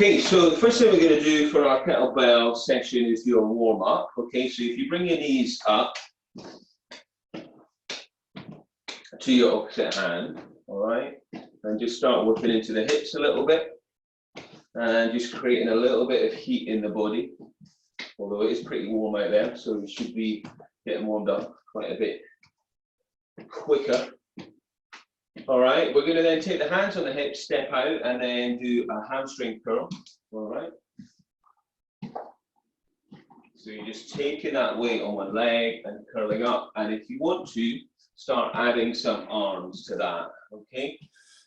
Okay, so the first thing we're going to do for our kettlebell session is do a warm up. Okay, so if you bring your knees up to your opposite hand, all right, and just start working into the hips a little bit, and just creating a little bit of heat in the body, although it is pretty warm out there, so we should be getting warmed up quite a bit quicker. All right, we're going to then take the hands on the hips, step out, and then do a hamstring curl. All right. So you're just taking that weight on one leg and curling up. And if you want to, start adding some arms to that. Okay.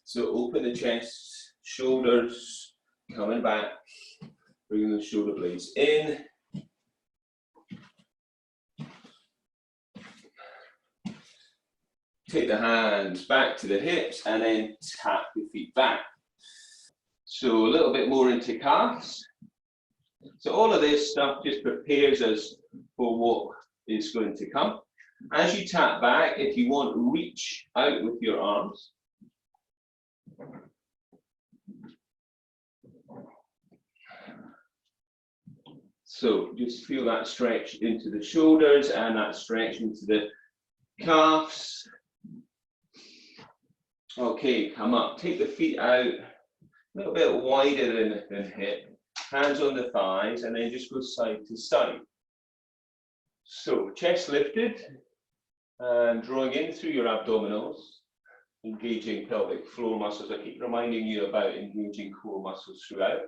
So open the chest, shoulders coming back, bringing the shoulder blades in. Take the hands back to the hips and then tap your feet back. So a little bit more into calves. So all of this stuff just prepares us for what is going to come. As you tap back, if you want, reach out with your arms. So just feel that stretch into the shoulders and that stretch into the calves. Okay, come up, take the feet out, a little bit wider than hip, hands on the thighs, and then just go side to side. So chest lifted, and drawing in through your abdominals, engaging pelvic floor muscles. I keep reminding you about engaging core muscles throughout.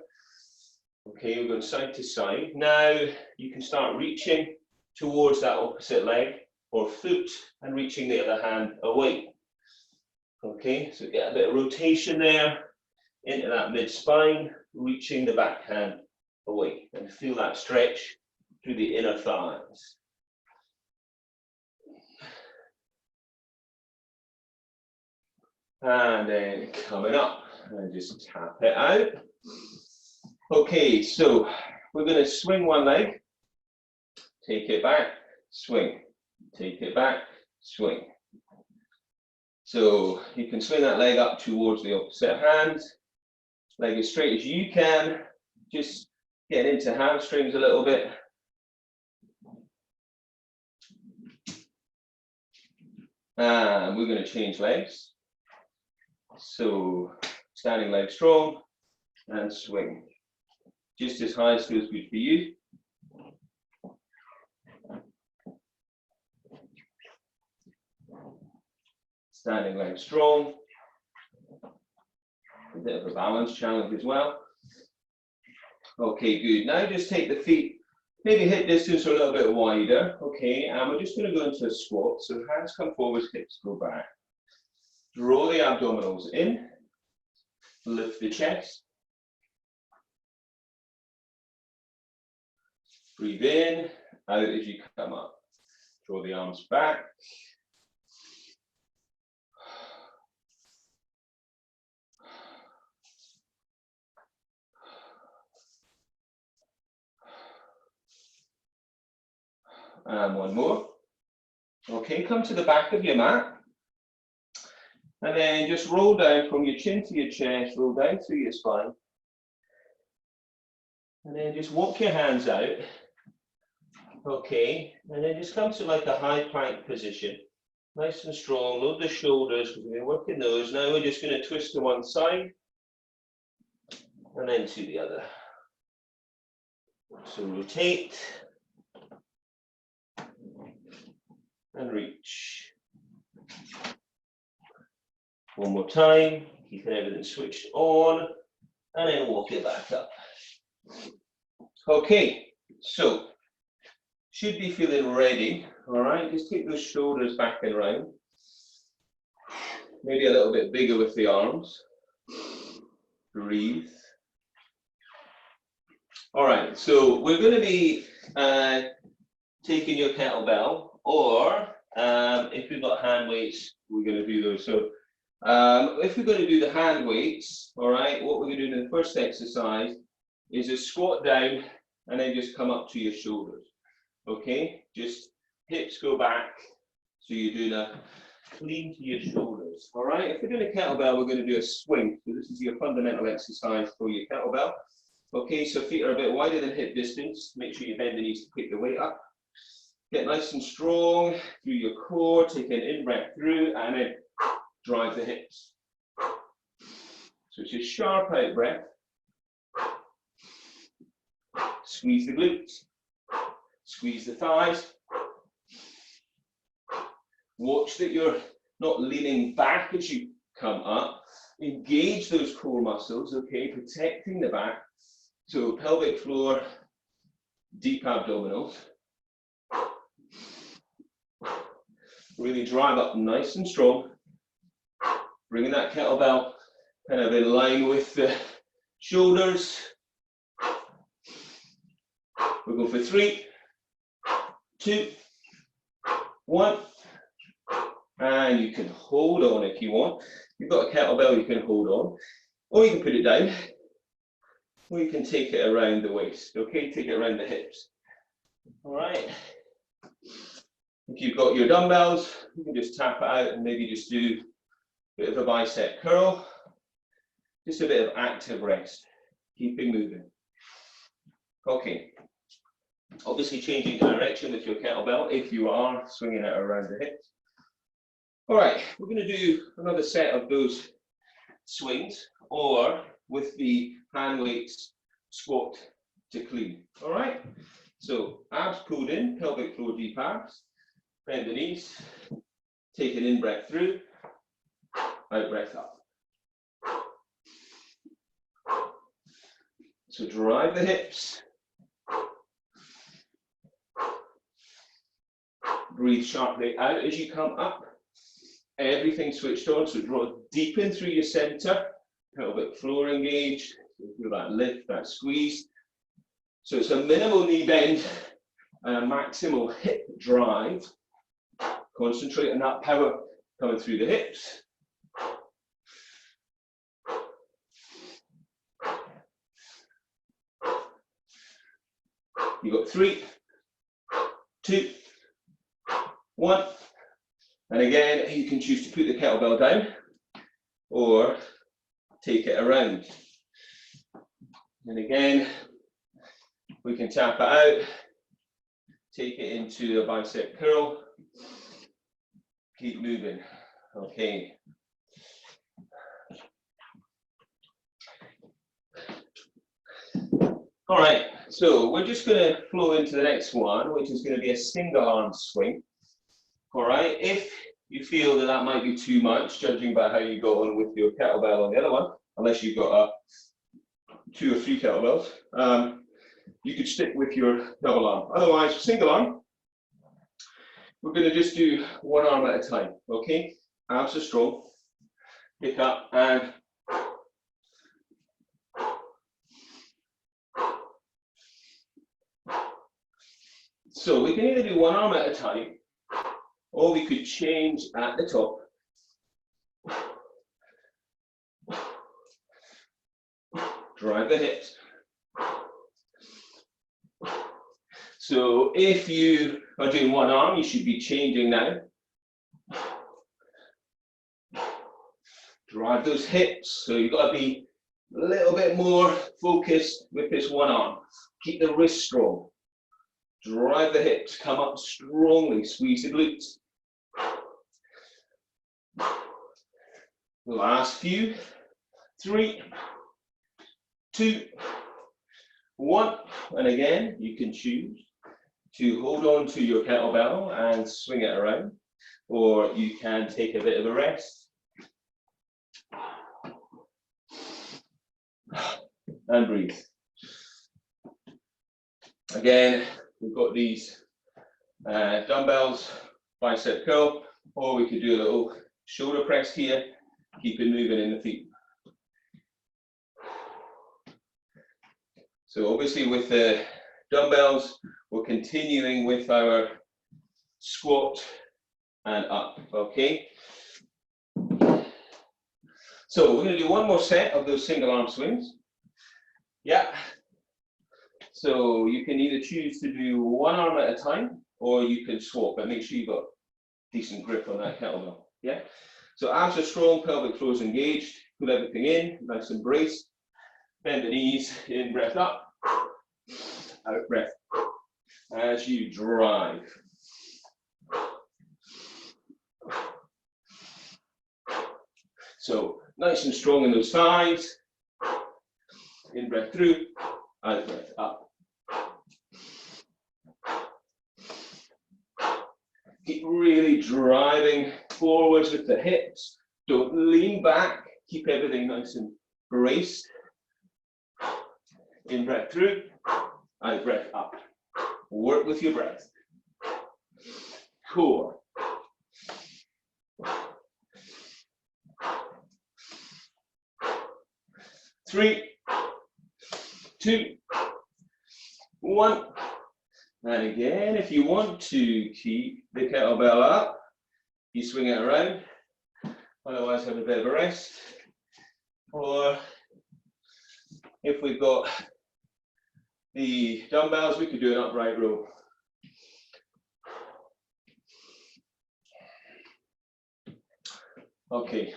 Okay, we're going side to side. Now you can start reaching towards that opposite leg or foot and reaching the other hand away. Okay, so get a bit of rotation there into that mid-spine, reaching the back hand away, and feel that stretch through the inner thighs. And then coming up, and just tap it out. Okay, so we're going to swing one leg, take it back, swing, take it back, swing. So you can swing that leg up towards the opposite hand, leg as straight as you can, just get into hamstrings a little bit. And we're going to change legs. So standing leg strong and swing. Just as high as feels good for you. Standing leg strong. A bit of a balance challenge as well. Okay, good. Now just take the feet, maybe hip distance or a little bit wider. Okay, and we're just going to go into a squat. So hands come forward, hips go back. Draw the abdominals in. Lift the chest. Breathe in, out as you come up. Draw the arms back. And one more. Okay, come to the back of your mat. And then just roll down from your chin to your chest, roll down through your spine. And then just walk your hands out. Okay, and then just come to like a high plank position. Nice and strong, load the shoulders, because we're working those. Now we're just going to twist to one side and then to the other. So rotate and reach. One more time, keeping everything switched on, and then walk it back up. Okay, so should be feeling ready. All right, just take those shoulders back and round. Maybe a little bit bigger with the arms. Breathe. All right, so we're going to be taking your kettlebell, or if we've got hand weights, we're going to do those. So if we're going to do the hand weights, all right, what we're going to do in the first exercise is a squat down and then just come up to your shoulders. Okay, just hips go back, so you're doing a clean to your shoulders. All right, if we're doing a kettlebell, we're going to do a swing. So this is your fundamental exercise for your kettlebell. Okay, so feet are a bit wider than hip distance. Make sure you bend the knees to pick the weight up. Get nice and strong through your core. Take an in-breath through and then drive the hips. So it's a sharp out breath. Squeeze the glutes. Squeeze the thighs. Watch that you're not leaning back as you come up. Engage those core muscles, okay, protecting the back. So pelvic floor, deep abdominals. Really drive up nice and strong. Bringing that kettlebell kind of in line with the shoulders. We'll go for 3, 2, 1. And you can hold on if you want. You've got a kettlebell you can hold on. Or you can put it down. Or you can take it around the waist. Okay, take it around the hips. All right. If you've got your dumbbells, you can just tap it out and maybe just do a bit of a bicep curl. Just a bit of active rest. Keeping moving. Okay. Obviously changing direction with your kettlebell if you are swinging it around the hips. All right, we're going to do another set of those swings or with the hand weights squat to clean. All right, so abs pulled in, pelvic floor deep abs, bend the knees, take an in breath through, out breath up. So drive the hips. Breathe sharply out as you come up. Everything switched on, so draw deep in through your center, pelvic floor engaged, feel that lift, that squeeze. So it's a minimal knee bend and a maximal hip drive. Concentrate on that power coming through the hips. You've got 3, 2, 1. And again, you can choose to put the kettlebell down or take it around. And again, we can tap it out, take it into a bicep curl, keep moving. Okay. All right, so we're just going to flow into the next one, which is going to be a single arm swing. All right, if you feel that that might be too much, judging by how you go on with your kettlebell on the other one, unless you've got 2 or 3 kettlebells, you could stick with your double arm. Otherwise, single arm, we're going to just do one arm at a time, okay? Abs are strong, pick up and so we can either do one arm at a time, or we could change at the top. Drive the hips. So if you are doing one arm, you should be changing now. Drive those hips. So you've got to be a little bit more focused with this one arm. Keep the wrist strong. Drive the hips, come up strongly, squeeze the glutes. Last few, 3, 2, 1, and again, you can choose to hold on to your kettlebell and swing it around, or you can take a bit of a rest. And breathe. Again, we've got these dumbbells, bicep curl, or we could do a little shoulder press here, keeping moving in the feet. So obviously with the dumbbells, we're continuing with our squat and up, okay? So we're going to do one more set of those single arm swings. Yeah. So you can either choose to do one arm at a time, or you can swap, but make sure you've got decent grip on that kettlebell. Yeah. So abs are strong, pelvic floor is engaged, put everything in, nice and braced. Bend the knees, in breath up, out breath, as you drive. So nice and strong in those thighs. In breath through, out breath up. Keep really driving forwards with the hips. Don't lean back. Keep everything nice and braced. In breath through, out breath up. Work with your breath. Core. 3, 2, 1. And again, if you want to keep the kettlebell up, you swing it around. Otherwise, have a bit of a rest. Or if we've got the dumbbells, we could do an upright row. Okay.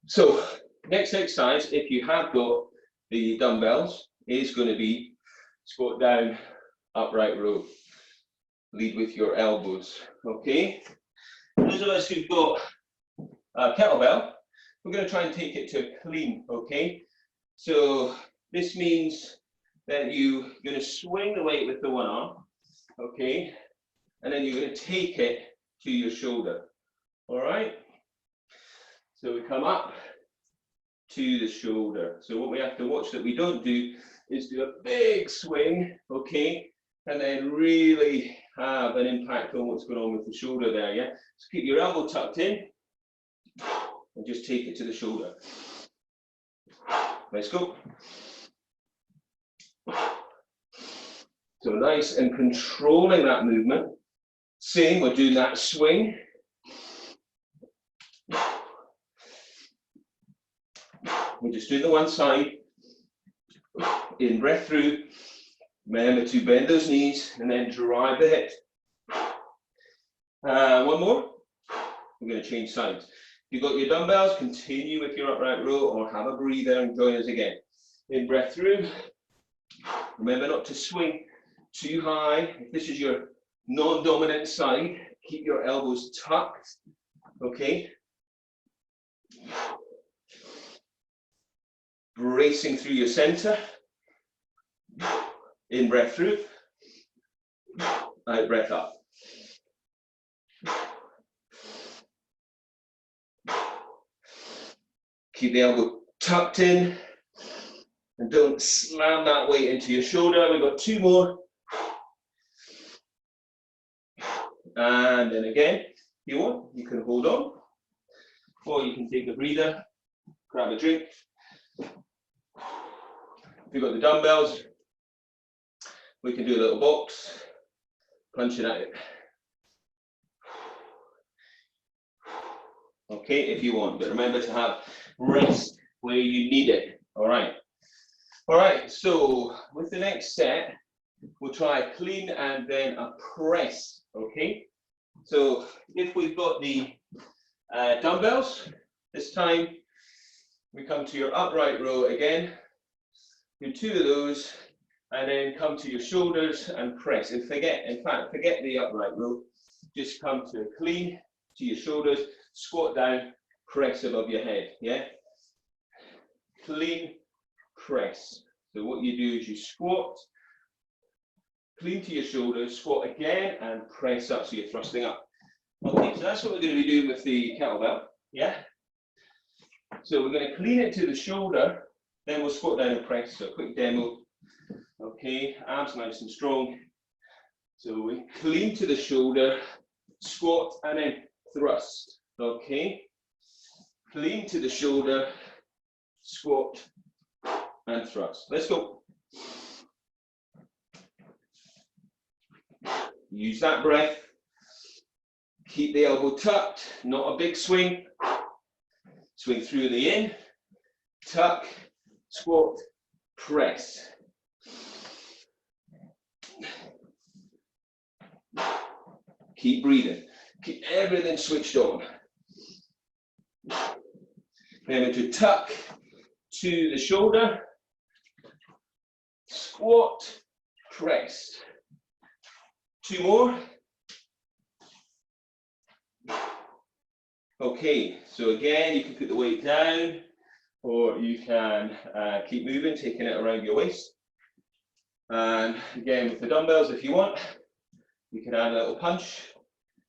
So, next exercise, if you have got the dumbbells, is going to be squat down, upright row. Lead with your elbows. Okay. Those of us who've got a kettlebell, we're going to try and take it to clean. Okay. So this means that you're going to swing the weight with the one arm. Okay. And then you're going to take it to your shoulder. All right. So we come up to the shoulder. So what we have to watch that we don't do is do a big swing, okay, and then really have an impact on what's going on with the shoulder there, yeah? So keep your elbow tucked in and just take it to the shoulder. Let's go. So nice and controlling that movement. Same, we're doing that swing. We're just doing the one side. In breath through. Remember to bend those knees and then drive the hips. One more. We're going to change sides. If you've got your dumbbells, continue with your upright row or have a breather and join us again. In breath through. Remember not to swing too high. If this is your non-dominant side, keep your elbows tucked. Okay. Bracing through your center. In breath through. Out breath up. Keep the elbow tucked in. And don't slam that weight into your shoulder. We've got 2 more. And then again, if you want, you can hold on. Or you can take a breather, grab a drink. If you've got the dumbbells, we can do a little box, punch it at it. Okay, if you want, but remember to have rest where you need it. All right. All right, so with the next set, we'll try a clean and then a press, okay? So if we've got the dumbbells, this time we come to your upright row again. Do 2 of those, and then come to your shoulders and press. And forget the upright row. Just come to a clean, to your shoulders, squat down, press above your head, yeah? Clean, press. So what you do is you squat, clean to your shoulders, squat again, and press up, so you're thrusting up. Okay, so that's what we're going to be doing with the kettlebell, yeah? So we're going to clean it to the shoulder, then we'll squat down and press. So a quick demo. Okay, arms nice and strong. So we clean to the shoulder, squat, and then thrust. Okay, clean to the shoulder, squat, and thrust. Let's go. Use that breath. Keep the elbow tucked, not a big swing. Swing through the in, tuck, squat, press. Keep breathing. Keep everything switched on. Remember to tuck, to the shoulder, squat, press. 2 more. Okay, so again, you can put the weight down, or you can keep moving, taking it around your waist. And again, with the dumbbells, if you want, you can add a little punch.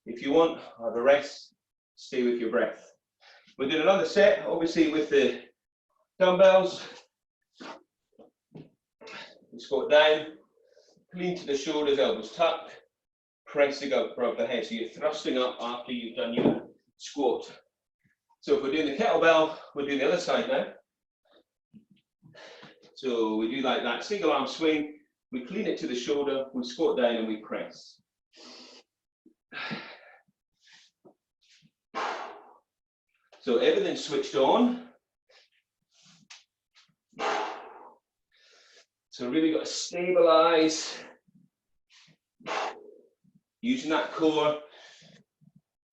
If you want, have a rest, stay with your breath. We're doing another set, obviously with the dumbbells. We squat down, clean to the shoulders, elbows tucked, pressing up above the head. So you're thrusting up after you've done your squat. So if we're doing the kettlebell, we're doing the other side now. So we do like that single arm swing, we clean it to the shoulder, we squat down and we press. So everything's switched on. So really got to stabilize. Using that core,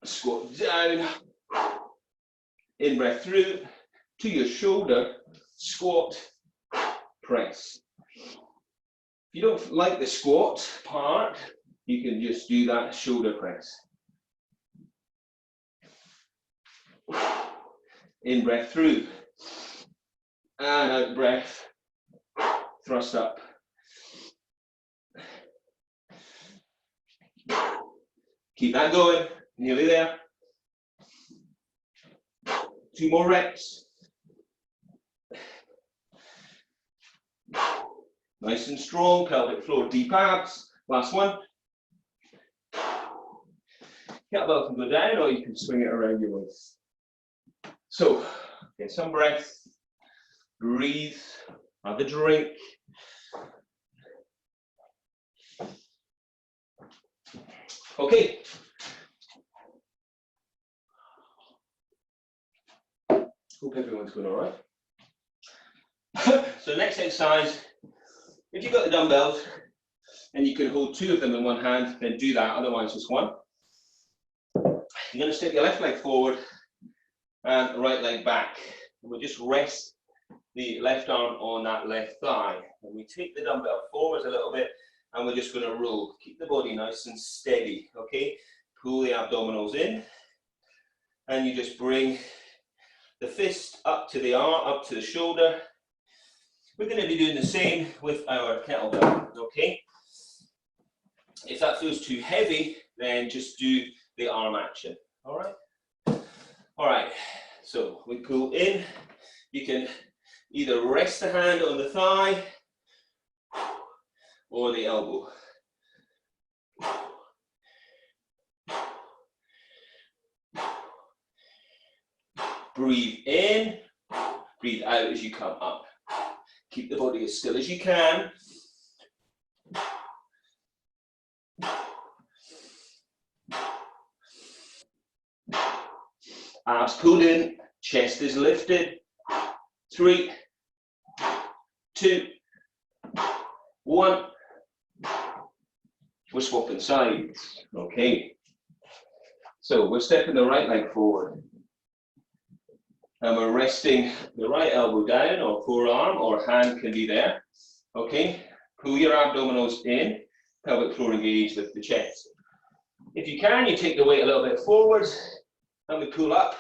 squat down, in breath through, to your shoulder, squat, press. If you don't like the squat part, you can just do that shoulder press. In breath through, and out breath, thrust up. Keep that going, nearly there. 2 more reps. Nice and strong, pelvic floor, deep abs. Last one. Kettlebell can go down or you can swing it around your waist. So, get some breath, breathe, have a drink. Okay. Hope everyone's going all right. So next exercise, if you've got the dumbbells and you can hold 2 of them in one hand, then do that, otherwise just one. You're going to stick your left leg forward and the right leg back. And we'll just rest the left arm on that left thigh. And we take the dumbbell forwards a little bit and we're just going to roll. Keep the body nice and steady, okay? Pull the abdominals in and you just bring the fist up to the arm, up to the shoulder. We're going to be doing the same with our kettlebell, okay? If that feels too heavy, then just do the arm action, all right? All right, so we pull in. You can either rest the hand on the thigh or the elbow. Breathe in, breathe out as you come up. Keep the body as still as you can. Abs pulled in, chest is lifted. 3, 2, 1. We're swapping sides. Okay. So we're stepping the right leg forward. And we're resting the right elbow down, or forearm, or hand can be there. Okay. Pull your abdominals in, pelvic floor engaged with the chest. If you can, you take the weight a little bit forwards, and we pull up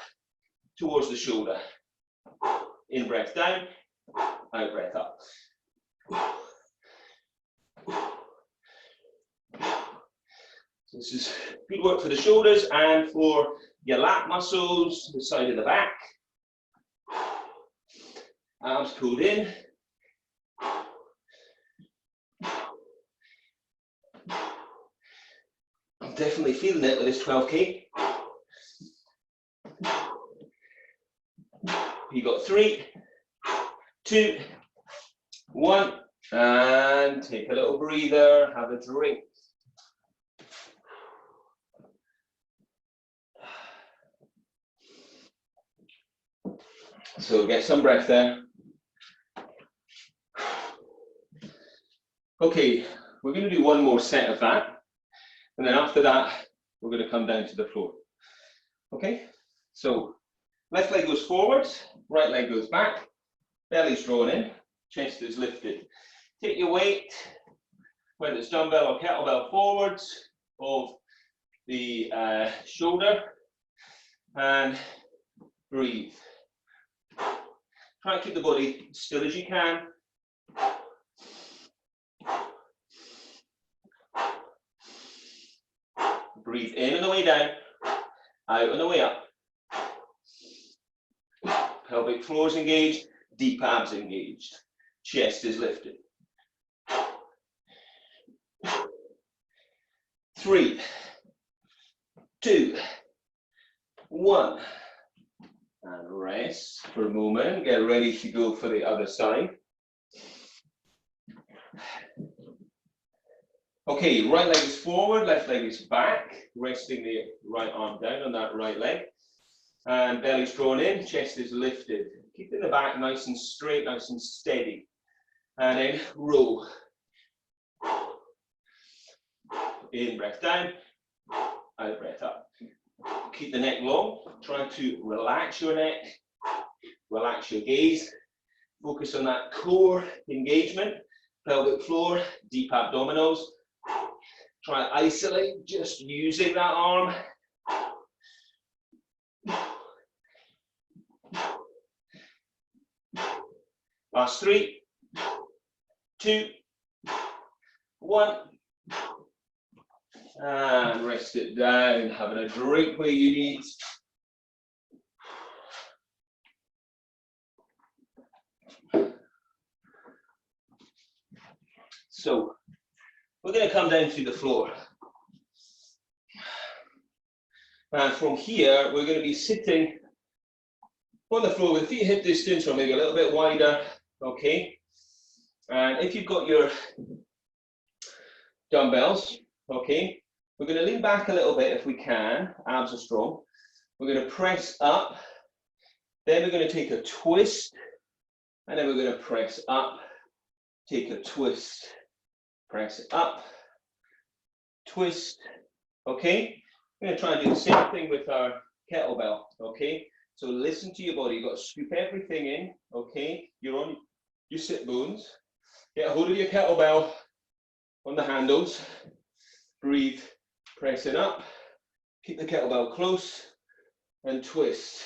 towards the shoulder. In breath down, out breath up. So this is good work for the shoulders and for your lat muscles, the side of the back. Arms pulled in. I'm definitely feeling it with this 12K. You got 3, 2, 1, and take a little breather, have a drink. So get some breath there. Okay, we're going to do one more set of that, and then after that, we're going to come down to the floor. Okay, so left leg goes forwards, right leg goes back. Belly's drawn in, chest is lifted. Take your weight, whether it's dumbbell or kettlebell, forwards of the shoulder and breathe. Try and keep the body still as you can. Breathe in on the way down, out on the way up. Pelvic floor is engaged, deep abs engaged. Chest is lifted. 3, 2, 1. And rest for a moment. Get ready to go for the other side. Okay, right leg is forward, left leg is back. Resting the right arm down on that right leg. And belly's drawn in, chest is lifted. Keeping the back nice and straight, nice and steady. And then roll. In, breath down, out, breath up. Keep the neck long. Try to relax your neck, relax your gaze. Focus on that core engagement, pelvic floor, deep abdominals. Try to isolate, just using that arm. Last 3, 2, 1. And rest it down, having a drink where you need. So, we're going to come down to the floor. And from here, we're going to be sitting on the floor with feet hip distance or maybe a little bit wider, okay? And if you've got your dumbbells, okay, we're going to lean back a little bit if we can, abs are strong. We're going to press up, then we're going to take a twist, and then we're going to press up, take a twist, press it up, twist, okay? We're going to try and do the same thing with our kettlebell, okay? So listen to your body, you've got to scoop everything in, okay? You're on your sit bones, get a hold of your kettlebell on the handles, breathe, press it up, keep the kettlebell close, and twist.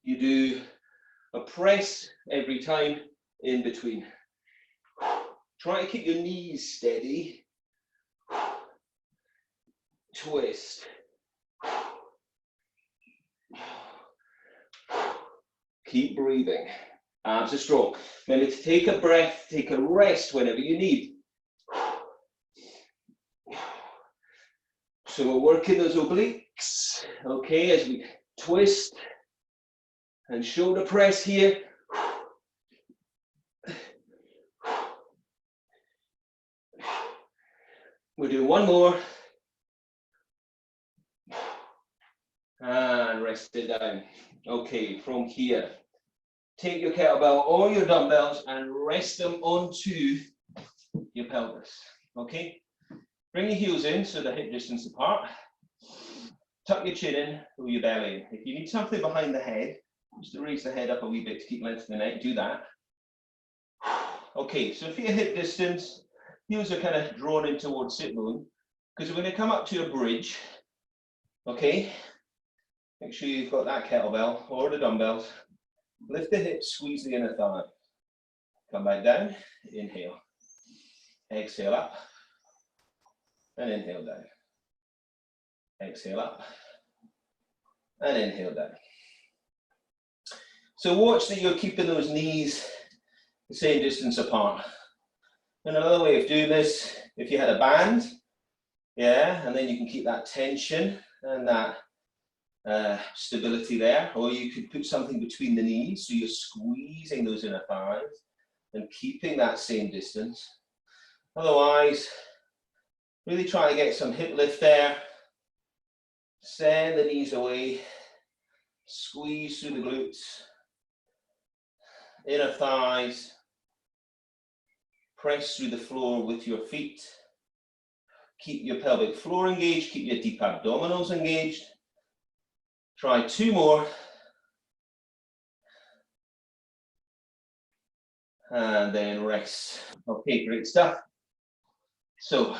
You do a press every time in between. Try to keep your knees steady. Twist. Keep breathing. Abs are strong. Remember to take a breath, take a rest whenever you need. So we're working those obliques, okay, as we twist and shoulder press here. We'll do one more. And rest it down. Okay, from here, take your kettlebell or your dumbbells and rest them onto your pelvis, okay? Bring your heels in so they're hip distance apart. Tuck your chin in, pull your belly in. If you need something behind the head, just to raise the head up a wee bit to keep length of the neck, do that. Okay, so feet hip distance, heels are kind of drawn in towards sit bone, because we're going to come up to a bridge, okay? Make sure you've got that kettlebell or the dumbbells. Lift the hips, squeeze the inner thigh. Come back down, inhale. Exhale up, and inhale down. Exhale up, and inhale down. So watch that you're keeping those knees the same distance apart. And another way of doing this, if you had a band, yeah, and then you can keep that tension and that stability there, or you could put something between the knees, so you're squeezing those inner thighs and keeping that same distance. Otherwise, really try to get some hip lift there. Send the knees away, squeeze through the glutes, inner thighs, press through the floor with your feet. Keep your pelvic floor engaged, keep your deep abdominals engaged. Try 2 more. and then rest. Okay, great stuff. So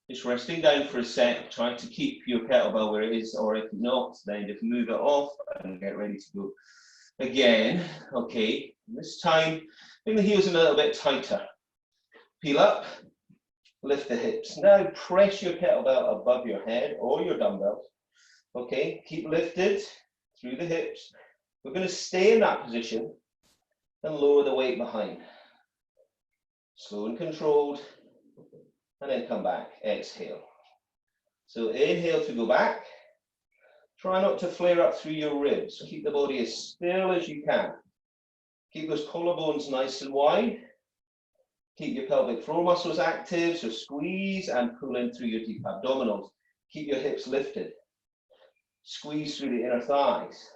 just resting down for a sec, try to keep your kettlebell where it is, or if not, then just move it off and get ready to go again. Okay, this time bring the heels in a little bit tighter. Peel up, lift the hips. Now press your kettlebell above your head or your dumbbells. Okay, keep lifted through the hips. We're going to stay in that position and lower the weight behind. Slow and controlled, and then come back, exhale. So inhale to go back. Try not to flare up through your ribs. Keep the body as still as you can. Keep those collarbones nice and wide. Keep your pelvic floor muscles active, so squeeze and pull in through your deep abdominals. Keep your hips lifted. Squeeze through the inner thighs.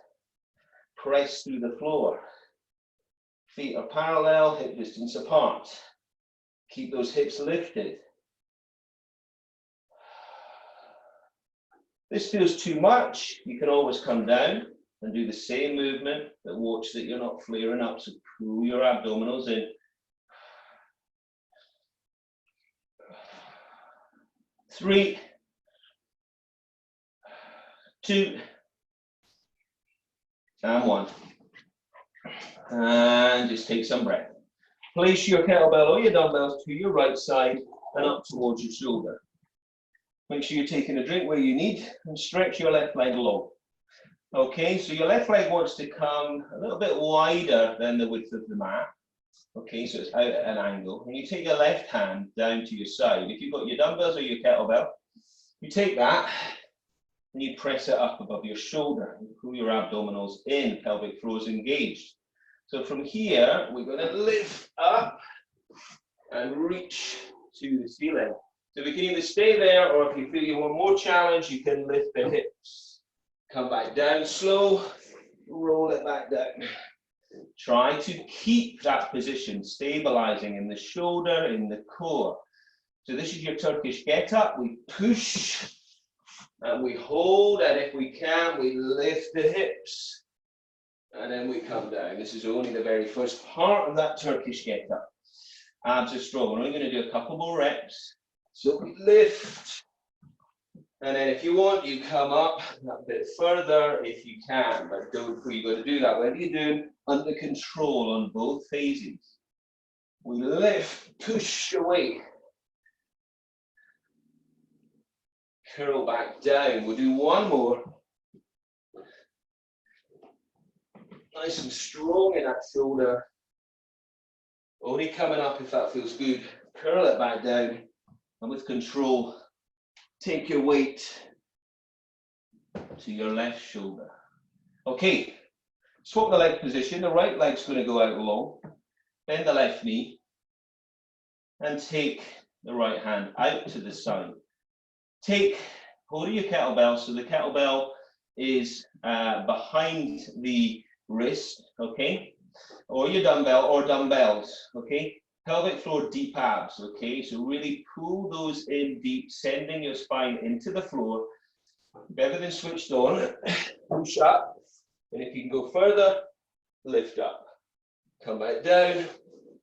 Press through the floor. Feet are parallel, hip distance apart. Keep those hips lifted. This feels too much, you can always come down and do the same movement, but watch that you're not flaring up, so pull your abdominals in. 3, 2, and 1. And just take some breath. Place your kettlebell or your dumbbells to your right side and up towards your shoulder. Make sure you're taking a drink where you need and stretch your left leg long. Okay, so your left leg wants to come a little bit wider than the width of the mat. Okay, so it's out at an angle. And you take your left hand down to your side. If you've got your dumbbells or your kettlebell, you take that and you press it up above your shoulder. You pull your abdominals in, pelvic floor is engaged. So from here, we're going to lift up and reach to the ceiling. So we can either stay there, or if you feel you want more challenge, you can lift the hips. Come back down slow, roll it back down. Try to keep that position, stabilizing in the shoulder, in the core. So this is your Turkish get up. We push and we hold, and if we can, we lift the hips. And then we come down. This is only the very first part of that Turkish get up. Abs are strong. We're only going to do a couple more reps. So we lift, and then if you want, you come up a bit further if you can, but don't feel you've got to do that. Whatever you're doing, under control on both phases. We lift, push away. Curl back down. We'll do one more. Nice and strong in that shoulder. Only coming up if that feels good. Curl it back down. And with control, take your weight to your left shoulder. Okay, swap the leg position. The right leg's going to go out long. Bend the left knee. And take the right hand out to the side. Hold of your kettlebell. So the kettlebell is behind the wrist, okay? Or your dumbbell or dumbbells, okay? Pelvic floor deep abs, okay? So really pull those in deep, sending your spine into the floor. Everything switched on, push up. And if you can go further, lift up. Come back down,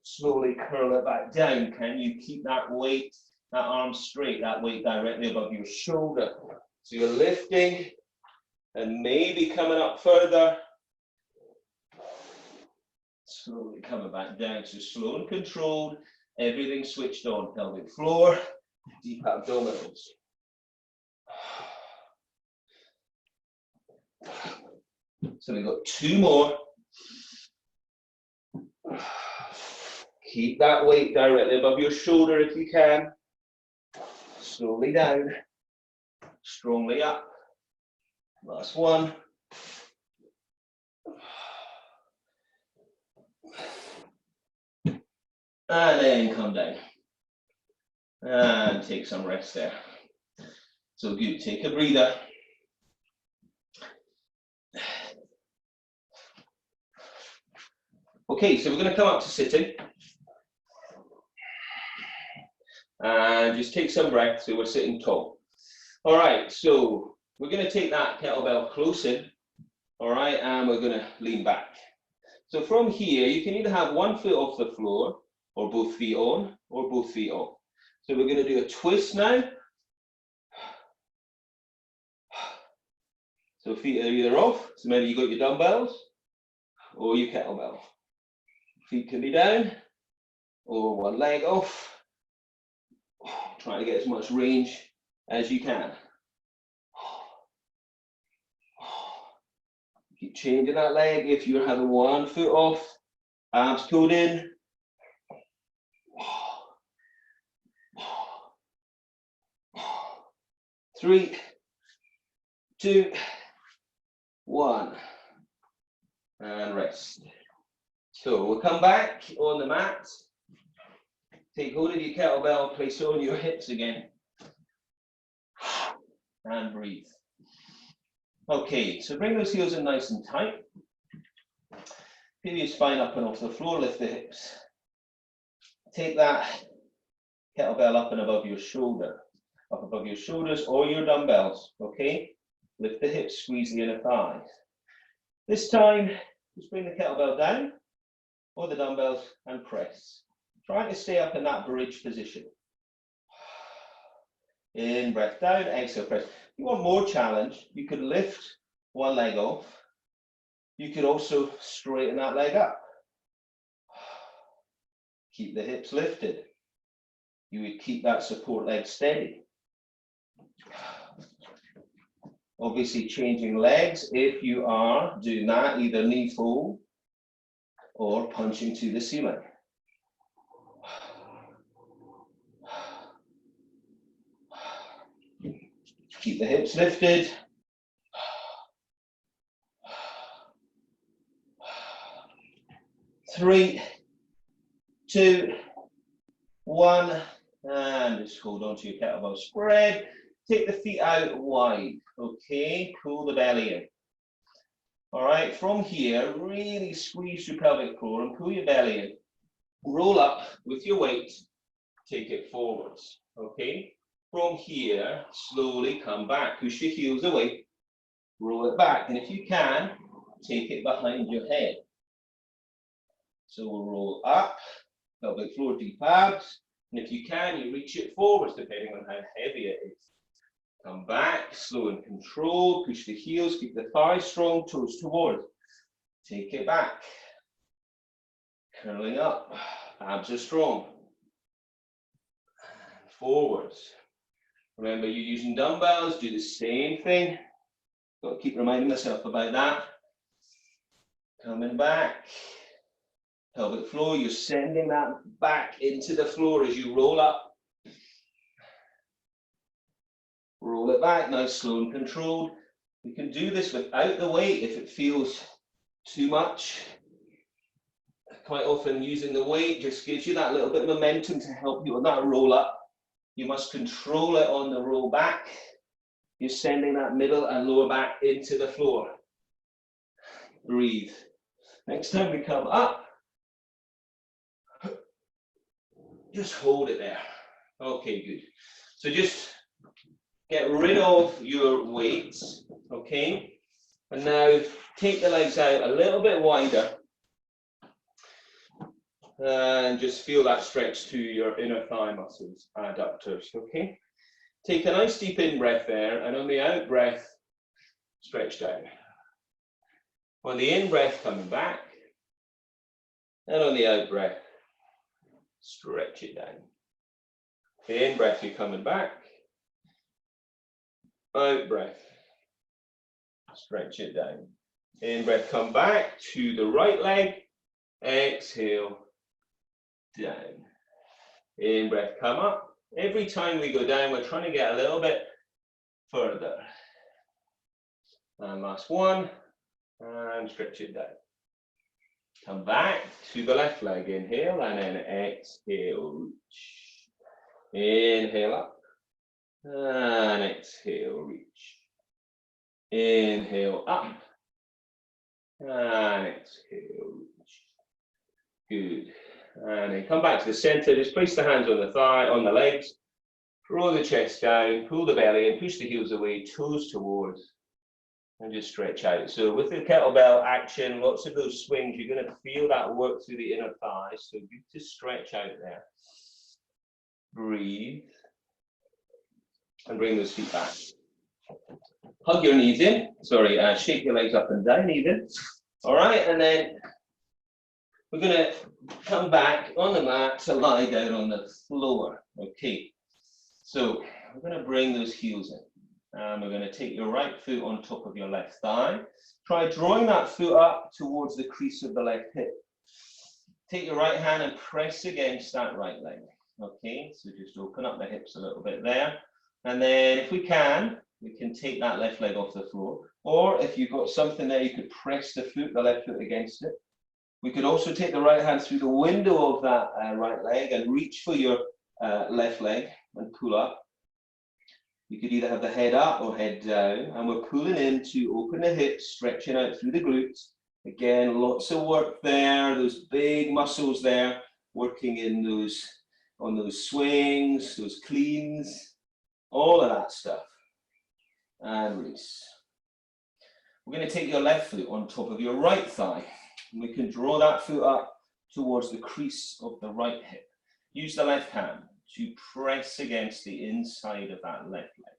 slowly curl it back down. Can you keep that weight, that arm straight, that weight directly above your shoulder? So you're lifting and maybe coming up further. Slowly coming back down, so slow and controlled, everything switched on, pelvic floor, deep abdominals. So we've got 2 more. Keep that weight directly above your shoulder if you can. Slowly down, strongly up. Last one. And then come down. And take some rest there. So good, take a breather. Okay, so we're going to come up to sitting. And just take some breath, so we're sitting tall. All right, so we're going to take that kettlebell close in. All right, and we're going to lean back. So from here, you can either have one foot off the floor, or both feet on, or both feet off. So we're going to do a twist now. So feet are either off, so maybe you got your dumbbells, or your kettlebell. Feet can be down, or one leg off. Trying to get as much range as you can. Keep changing that leg. If you're having one foot off, abs pulled in. 3, 2, 1, and rest. So we'll come back on the mat. Take hold of your kettlebell, place it on your hips again, and breathe. Okay, so bring those heels in nice and tight. Peel your spine up and off the floor, lift the hips. Take that kettlebell up and above your shoulder, up above your shoulders or your dumbbells, okay? Lift the hips, squeeze the inner thighs. This time, just bring the kettlebell down or the dumbbells and press. Trying to stay up in that bridge position. In, breath down, exhale, press. If you want more challenge, you could lift one leg off. You could also straighten that leg up. Keep the hips lifted. You would keep that support leg steady. Obviously changing legs if you are doing that, either knee fold or punching to the ceiling. Keep the hips lifted. Three, 2, 1, and just hold on to your kettlebell spread. Take the feet out wide, okay? Pull the belly in. All right, from here, really squeeze your pelvic floor and pull your belly in. Roll up with your weight, take it forwards, okay? From here, slowly come back, push your heels away, roll it back, and if you can, take it behind your head. So we'll roll up, pelvic floor deep abs, and if you can, you reach it forwards depending on how heavy it is. Come back, slow and controlled, push the heels, keep the thighs strong, toes towards. Take it back, curling up, abs are strong. Forwards. Remember, you're using dumbbells, do the same thing. Got to keep reminding myself about that. Coming back. Pelvic floor, you're sending that back into the floor as you roll up. Roll it back, nice, slow and controlled. You can do this without the weight if it feels too much. Quite often using the weight just gives you that little bit of momentum to help you on that roll up. You must control it on the roll back. You're sending that middle and lower back into the floor. Breathe. Next time we come up, just hold it there. Okay, good. So just get rid of your weights, okay? And now take the legs out a little bit wider. And just feel that stretch to your inner thigh muscles, adductors, okay? Take a nice deep in-breath there, and on the out-breath, stretch down. On the in-breath, coming back, and on the out-breath, stretch it down. In-breath, you're coming back. Out-breath, stretch it down. In-breath, come back to the right leg. Exhale, down. In-breath, come up. Every time we go down, we're trying to get a little bit further. And last one, and stretch it down. Come back to the left leg, inhale, and then exhale, reach. Inhale up, and exhale, reach. Inhale up, and exhale, reach. Good. And then come back to the center, just place the hands on the thigh, on the legs, roll the chest down, pull the belly in, push the heels away, toes towards. And just stretch out. So with the kettlebell action, lots of those swings, you're going to feel that work through the inner thighs. So good to stretch out there. Breathe. And bring those feet back. Hug your knees in. Sorry, shake your legs up and down even. All right, and then we're going to come back on the mat to lie down on the floor. Okay, so we're going to bring those heels in. And we're going to take your right foot on top of your left thigh. Try drawing that foot up towards the crease of the left hip. Take your right hand and press against that right leg. Okay, so just open up the hips a little bit there. And then if we can take that left leg off the floor. Or if you've got something there, you could press the left foot against it. We could also take the right hand through the window of that right leg and reach for your left leg and pull up. You could either have the head up or head down, and we're pulling in to open the hips, stretching out through the glutes. Again, lots of work there, those big muscles there, working in on those swings, those cleans, all of that stuff. And release. We're going to take your left foot on top of your right thigh. And we can draw that foot up towards the crease of the right hip. Use the left hand to press against the inside of that left leg.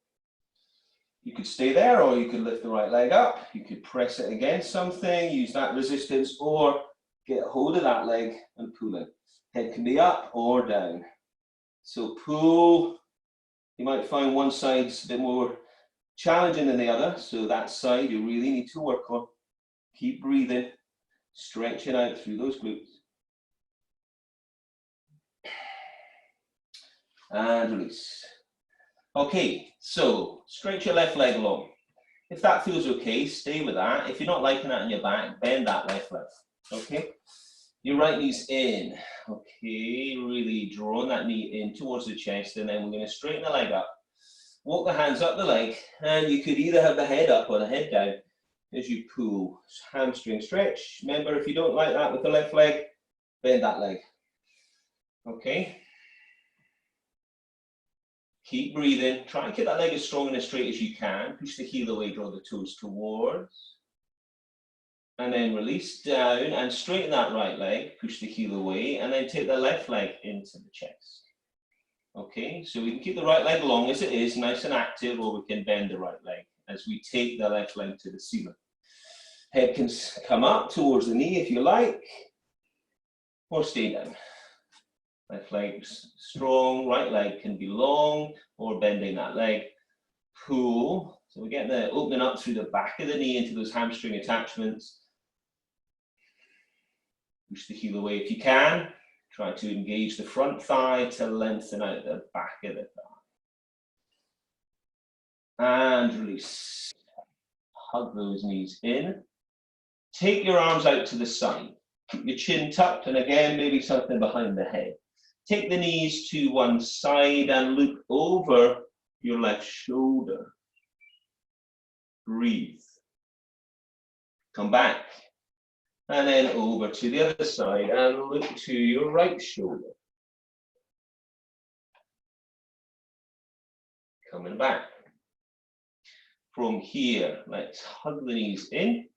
You could stay there, or you could lift the right leg up. You could press it against something, use that resistance, or get hold of that leg and pull it. Head can be up or down. So pull. You might find one side's a bit more challenging than the other, so that side you really need to work on. Keep breathing, stretching out through those glutes. And release. Okay, so stretch your left leg long. If that feels okay, stay with that. If you're not liking that in your back, bend that left leg. Okay, your right knee's in. Okay, really drawing that knee in towards the chest, and then we're going to straighten the leg up. Walk the hands up the leg, and you could either have the head up or the head down as you pull. Hamstring stretch. Remember, if you don't like that with the left leg, bend that leg. Okay. Keep breathing. Try and keep that leg as strong and as straight as you can. Push the heel away, draw the toes towards. And then release down and straighten that right leg. Push the heel away, and then take the left leg into the chest. Okay, so we can keep the right leg long as it is, nice and active, or we can bend the right leg as we take the left leg to the ceiling. Head can come up towards the knee if you like, or stay down. Left leg's strong, right leg can be long, or bending that leg. Pull. So we're getting the opening up through the back of the knee into those hamstring attachments. Push the heel away if you can. Try to engage the front thigh to lengthen out the back of the thigh. And release. Hug those knees in. Take your arms out to the side. Keep your chin tucked, and again, maybe something behind the head. Take the knees to one side and look over your left shoulder. Breathe. Come back. And then over to the other side and look to your right shoulder. Coming back. From here, let's hug the knees in.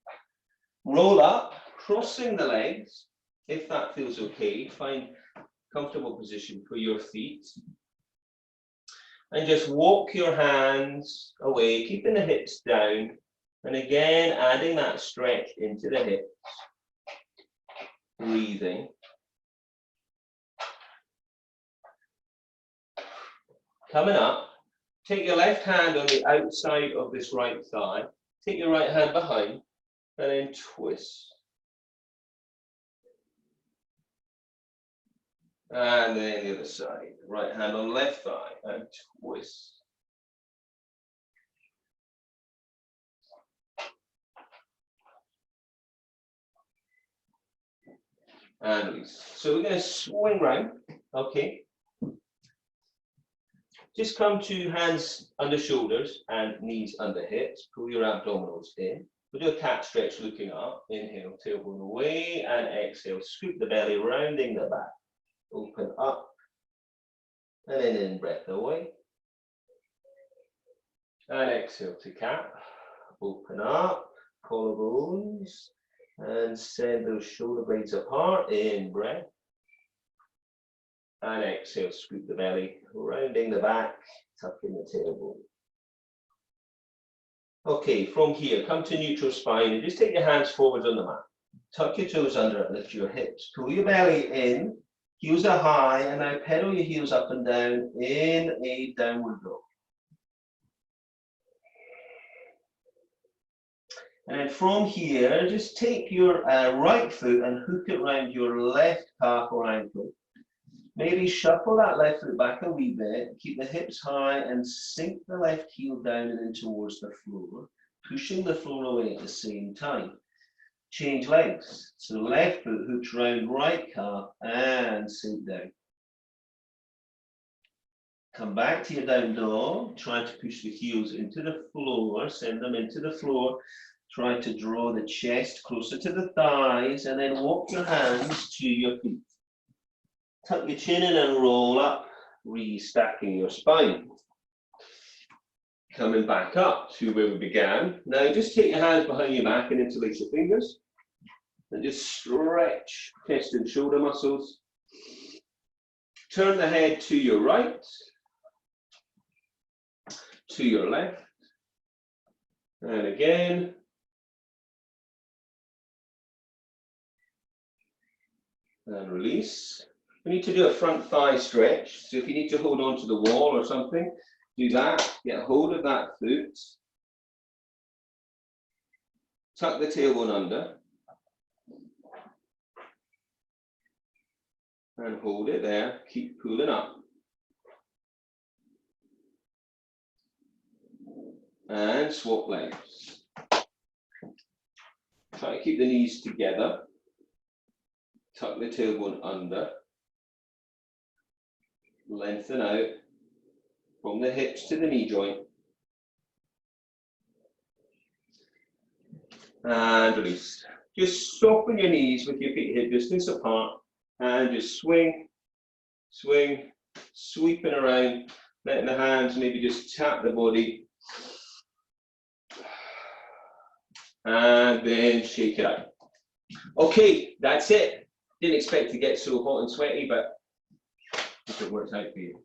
Roll up, crossing the legs. If that feels okay, find a comfortable position for your feet. And just walk your hands away, keeping the hips down. And again, adding that stretch into the hips. Breathing. Coming up, take your left hand on the outside of this right thigh. Take your right hand behind, and then twist. And then the other side. Right hand on left thigh, and twist. And release. So we're going to swing round, okay? Just come to hands under shoulders and knees under hips. Pull your abdominals in. We'll do a cat stretch looking up. Inhale, tailbone away, and exhale. Scoop the belly, rounding the back. Open up, and then in breath away. And exhale to cat. Open up, collarbones, and send those shoulder blades apart. In breath. And exhale, scoop the belly, rounding the back, tucking the tailbone. Okay, from here, come to neutral spine and just take your hands forward on the mat. Tuck your toes under it, lift your hips. Pull your belly in, heels are high, and now pedal your heels up and down in a downward dog. And then from here, just take your right foot and hook it around your left calf or ankle. Maybe shuffle that left foot back a wee bit, keep the hips high and sink the left heel down and in towards the floor, pushing the floor away at the same time. Change legs. So left foot hooks around right calf and sink down. Come back to your down dog, try to push the heels into the floor, send them into the floor. Try to draw the chest closer to the thighs and then walk your hands to your feet. Tuck your chin in and roll up, restacking your spine. Coming back up to where we began. Now just take your hands behind your back and interlace your fingers. And just stretch chest and shoulder muscles. Turn the head to your right, to your left, and again. And release. We need to do a front thigh stretch. So if you need to hold on to the wall or something, do that. Get hold of that foot. Tuck the tailbone under. And hold it there. Keep pulling up. And swap legs. Try to keep the knees together. Tuck the tailbone under. Lengthen out from the hips to the knee joint. And release. Just soften your knees with your feet hip distance apart and just swing, swing, sweeping around, letting the hands maybe just tap the body. And then shake it out. Okay, that's it. Didn't expect to get so hot and sweaty, but it worked out for you.